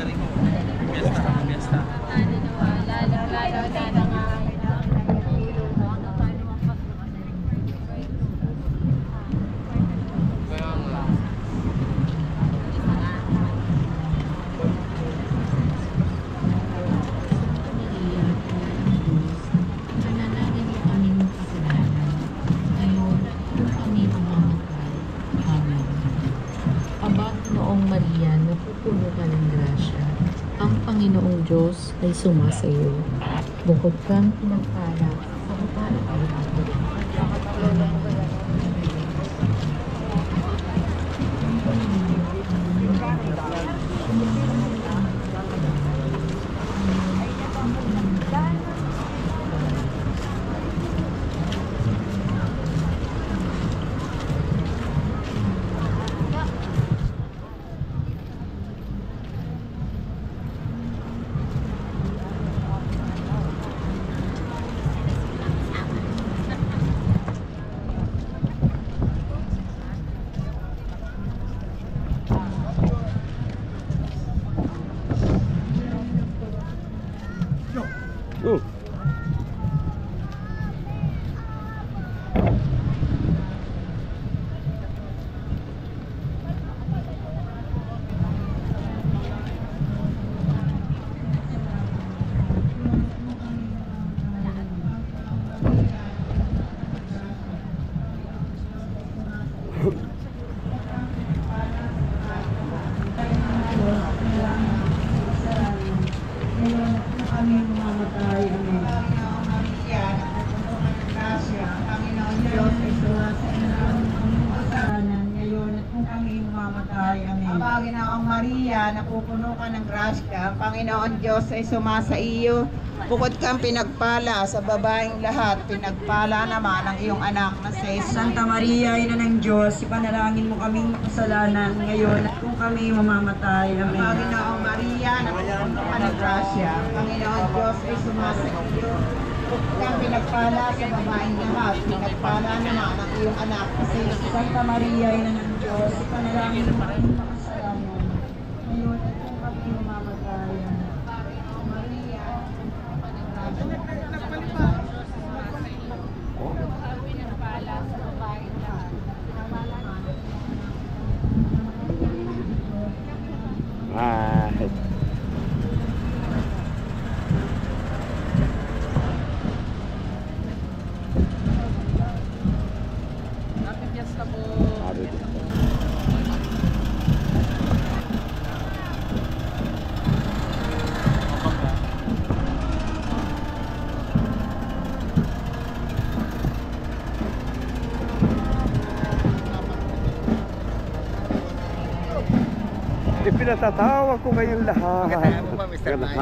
gathering. Fiesta. Maria, napupuno ka ng grasya. Ang Panginoong Diyos ay sumasayo. Bukod kang pinagpala sa babae ay lahat. Panginoong Maria, napupuno ka ng grasya, ang Panginoon Diyos ay sumasa iyo. Bukod kang pinagpala sa babaeng lahat, pinagpala naman ang iyong anak na si Jesus. Santa Maria, Ina ng Diyos, ipanalangin mo kaming kasalanan ngayon at kung kami mamamatay. Amen. Panginoong Maria, napupuno ka ng grasya, ang Panginoon Diyos ay sumasa iyo. Bukod kang pinagpala sa babaeng lahat, pinagpala naman ang iyong anak na si Jesus. Santa Maria, Ina ng Diyos, ipanalangin mo kaming makasalanan ngayon at kung kami mamamatay. Panginoong Maria, pinagpala sa babaeng lahat, pinagpala naman. Happy Fiesta po. Ipinatatawa ko kayong lahat. Magandang mo ba, Mr. Nay?